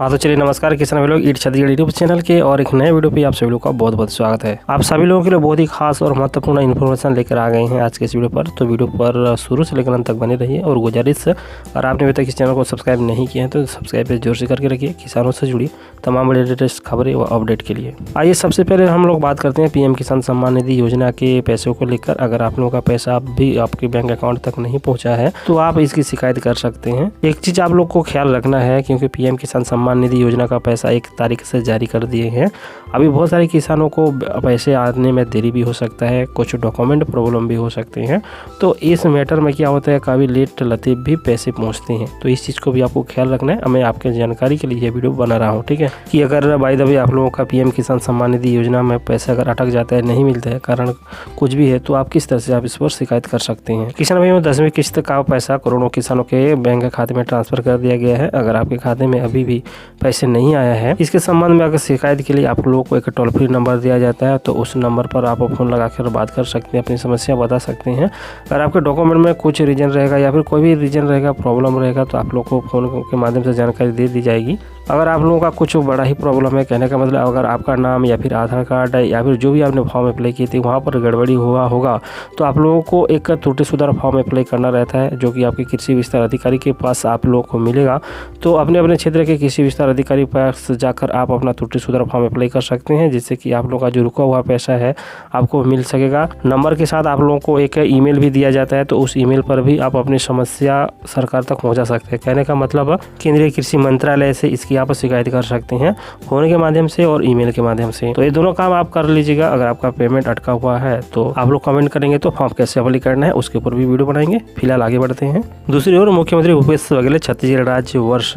हाँ तो चलिए नमस्कार किसान भाई लोग, ईट छत्तीसगढ़ यूट्यूब चैनल के और एक नए वीडियो पे आप सभी लोगों का बहुत बहुत स्वागत है। आप सभी लोगों के लिए बहुत ही खास और महत्वपूर्ण इन्फॉर्मेशन लेकर आ गए हैं आज के इस वीडियो पर। तो वीडियो पर शुरू से लेकर अंत तक बने रहिए और गुजारिश अगर आपने अभी तक इस चैनल को सब्सक्राइब नहीं किया है तो सब्सक्राइब पे जोर से करके रखिए किसानों से जुड़ी तमाम बड़ी लेटेस्ट खबरें व अपडेट के लिए। आइए सबसे पहले हम लोग बात करते हैं पीएम किसान सम्मान निधि योजना के पैसों को लेकर। अगर आप लोगों का पैसा भी आपके बैंक अकाउंट तक नहीं पहुँचा है तो आप इसकी शिकायत कर सकते हैं। एक चीज़ आप लोग को ख्याल रखना है क्योंकि पीएम किसान सम्मान निधि योजना का पैसा 1 तारीख से जारी कर दिए हैं। अभी बहुत सारे किसानों को पैसे आने में देरी भी हो सकता है, कुछ डॉक्यूमेंट प्रॉब्लम भी हो सकते हैं। तो इस मैटर में क्या होता है, काफ़ी लेट लतीफ़ भी पैसे पहुंचते हैं। तो इस चीज़ को भी आपको ख्याल रखना है। मैं आपके जानकारी के लिए ये वीडियो बना रहा हूँ, ठीक है। कि अगर बाय द वे आप लोगों का पीएम किसान सम्मान निधि योजना में पैसा अगर अटक जाता है, नहीं मिलता है, कारण कुछ भी है, तो आप किस तरह से आप इस पर शिकायत कर सकते हैं। किसान भाइयों, 10वीं किस्त का पैसा करोड़ों किसानों के बैंक खाते में ट्रांसफर कर दिया गया है। अगर आपके खाते में अभी भी पैसे नहीं आया है, इसके संबंध में अगर शिकायत के लिए आप लोगों को एक टोल फ्री नंबर दिया जाता है, तो उस नंबर पर आप फ़ोन लगाकर बात कर सकते हैं, अपनी समस्या बता सकते हैं। अगर आपके डॉक्यूमेंट में कुछ रीजन रहेगा या फिर कोई भी रीजन रहेगा, प्रॉब्लम रहेगा, तो आप लोग को फ़ोन के माध्यम से जानकारी दे दी जाएगी। अगर आप लोगों का कुछ बड़ा ही प्रॉब्लम है, कहने का मतलब अगर आपका नाम या फिर आधार कार्ड या फिर जो भी आपने फॉर्म अप्लाई की थी वहाँ पर गड़बड़ी हुआ होगा, तो आप लोगों को एक त्रुटि सुधार फॉर्म अप्लाई करना रहता है, जो कि आपके कृषि विस्तार अधिकारी के पास आप लोगों को मिलेगा। तो अपने अपने क्षेत्र के कृषि विस्तार अधिकारी के पास जाकर आप अपना त्रुटि सुधार फॉर्म अप्लाई कर सकते हैं, जिससे कि आप लोगों का जो रुका हुआ पैसा है आपको मिल सकेगा। नंबर के साथ आप लोगों को एक ईमेल भी दिया जाता है, तो उस ईमेल पर भी आप अपनी समस्या सरकार तक पहुँचा सकते हैं। कहने का मतलब केंद्रीय कृषि मंत्रालय से इसकी आप शिकायत कर सकते हैं, फोन के माध्यम से और ईमेल के माध्यम से। तो ये दोनों काम आप कर लीजिएगा। अगर आपका पेमेंट अटका हुआ है तो आप लोग कमेंट करेंगे तो फॉर्म कैसे अप्लाई करना है उसके ऊपर भी वीडियो बनाएंगे। फिलहाल आगे बढ़ते हैं। दूसरी ओर मुख्यमंत्री भूपेश बघेल छत्तीसगढ़ राज्य वर्ष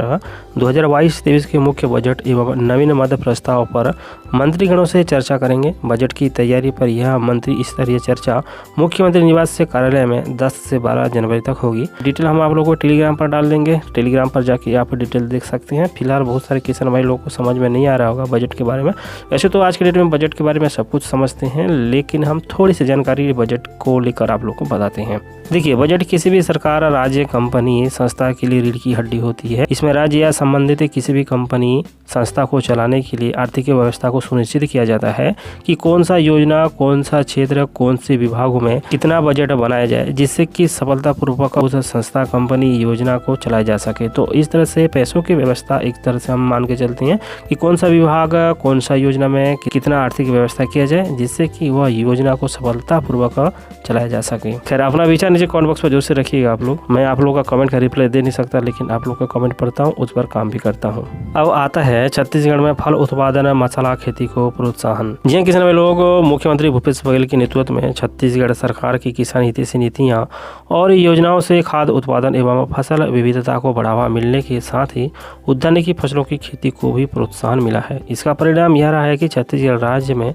2022-23 के मुख्य बजट एवं नवीन मद प्रस्ताव पर मंत्रीगणों से चर्चा करेंगे। बजट की तैयारी पर यह मंत्री स्तरीय चर्चा मुख्यमंत्री निवास से कार्यालय में 10 से 12 जनवरी तक होगी। डिटेल हम आप लोगों को टेलीग्राम पर डाल देंगे, टेलीग्राम पर जाके आप डिटेल देख सकते हैं। फिलहाल बहुत सारे किसान भाई लोगों को समझ में नहीं आ रहा होगा बजट के बारे में। वैसे तो आज के डेट में बजट के बारे में सब कुछ समझते हैं, लेकिन हम थोड़ी सी जानकारी बजट को लेकर आप लोगों को बताते हैं। देखिए, बजट किसी भी सरकार, राज्य, कंपनी, संस्था के लिए रीढ़ की हड्डी होती है। इसमें राज्य या संबंधित किसी भी कंपनी, संस्था को चलाने के लिए आर्थिक व्यवस्था को सुनिश्चित किया जाता है कि कौन सा योजना, कौन सा क्षेत्र, कौन से विभागों में कितना बजट बनाया जाए, जिससे कि सफलतापूर्वक उस संस्था, कंपनी, योजना को चलाया जा सके। तो इस तरह से पैसों की व्यवस्था एक तरह से हम मान के चलते हैं कि कौन सा विभाग, कौन सा योजना में कितना आर्थिक व्यवस्था किया जाए, जिससे कि वह योजना को सफलतापूर्वक चलाया जा सके। खैर, अपना विचार नीचे कमेंट बॉक्स पर जोर से रखिएगा आप लोग। मैं आप लोगों का कमेंट का रिप्लाई दे नहीं सकता, लेकिन आप लोग का कमेंट पढ़ता हूँ, उस पर काम भी करता हूँ। अब आता है छत्तीसगढ़ में फल उत्पादन, मसाला खेती को प्रोत्साहन। जी हाँ किसान भाई लोग, मुख्यमंत्री भूपेश बघेल के नेतृत्व में छत्तीसगढ़ सरकार की किसान हितैषी नीतियाँ और योजनाओं से खाद्य उत्पादन एवं फसल विविधता को बढ़ावा मिलने के साथ ही उद्यानिकी फसलों की खेती को भी प्रोत्साहन मिला है। इसका परिणाम यह रहा है कि छत्तीसगढ़ राज्य में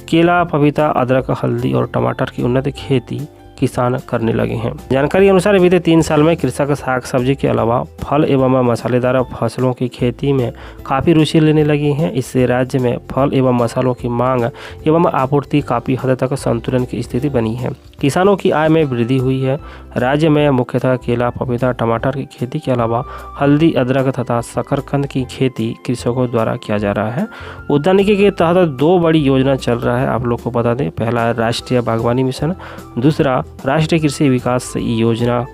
केला, पपीता, अदरक, हल्दी और टमाटर की उन्नत खेती किसान करने लगे हैं। जानकारी के अनुसार बीते 3 साल में कृषक साग सब्जी के अलावा फल एवं मसालेदार फसलों की खेती में काफ़ी रुचि लेने लगी हैं। इससे राज्य में फल एवं मसालों की मांग एवं आपूर्ति काफ़ी हद तक संतुलन की स्थिति बनी है। किसानों की आय में वृद्धि हुई है। राज्य में मुख्यतः केला, पपीता, टमाटर की खेती के अलावा हल्दी, अदरक तथा शकरकंद की खेती कृषकों द्वारा किया जा रहा है। उद्यानिकी के तहत 2 बड़ी योजना चल रहा है, आप लोग को बता दें। पहला है राष्ट्रीय बागवानी मिशन, दूसरा राष्ट्रीय कृषि विकास योजना,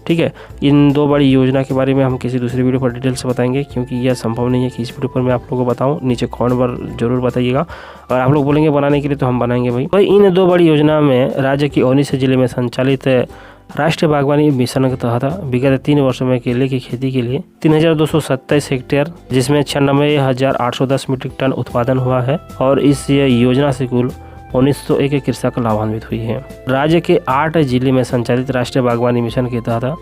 ठीक है। इन 2 बड़ी योजना के बारे में हम किसी दूसरी वीडियो पर डिटेल से बताएंगे, क्योंकि यह संभव नहीं है कि इस वीडियो पर मैं आप लोगों को बताऊं। नीचे कमेंट पर जरूर बताइएगा। अगर आप लोग बोलेंगे बनाने के लिए तो हम बनाएंगे भाई। इन 2 बड़ी योजना में राज्य के 19 जिले में संचालित राष्ट्रीय बागवानी मिशन के तहत विगत 3 वर्षों में केले की खेती के लिए 3227 हेक्टेयर, जिसमें 96,810 मीट्रिक टन उत्पादन हुआ है और इस योजना से कुल 1901 कृषक लाभान्वित हुई है। राज्य के 8 जिले में संचालित राष्ट्रीय बागवानी मिशन के तहत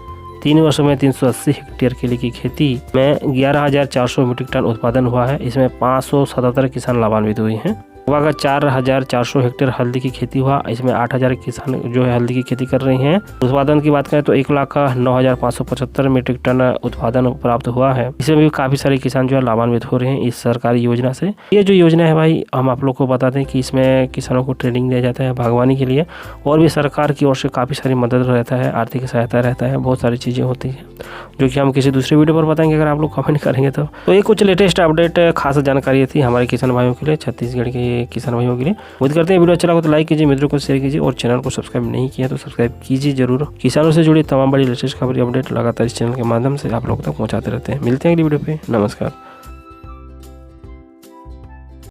3 वर्षों में 380 हेक्टेयर केले की खेती में 11,400 मीट्रिक टन उत्पादन हुआ है। इसमें 577 किसान लाभान्वित हुए हैं। लगभग 4,400 हेक्टेयर हल्दी की खेती हुआ। इसमें 8,000 किसान जो है हल्दी की खेती कर रहे हैं। उत्पादन की बात करें तो 1,09,575 मीट्रिक टन उत्पादन प्राप्त हुआ है। इसमें भी काफी सारे किसान जो है लाभान्वित हो रहे हैं इस सरकारी योजना से। ये जो योजना है भाई, हम आप लोग को बता दें कि इसमें किसानों को ट्रेनिंग दिया जाता है बागवानी के लिए, और भी सरकार की ओर से काफी सारी मदद रहता है, आर्थिक सहायता रहता है, बहुत सारी चीजें होती हैं जो कि हम किसी दूसरे वीडियो पर बताएंगे अगर आप लोग कमेंट करेंगे तो ये कुछ लेटेस्ट अपडेट खास जानकारी थी हमारे किसान भाइयों के लिए, छत्तीसगढ़ के किसान भाइयों के लिए। उम्मीद करते हैं वीडियो अच्छा लगा तो लाइक कीजिए, मित्रों को शेयर कीजिए और चैनल को सब्सक्राइब नहीं किया तो सब्सक्राइब कीजिए जरूर। किसानों से जुड़ी तमाम बड़ी लेटेस्ट खबरें अपडेट लगातार इस चैनल के माध्यम से आप लोगों तक पहुंचाते रहते हैं। मिलते हैं अगली वीडियो पे, नमस्कार।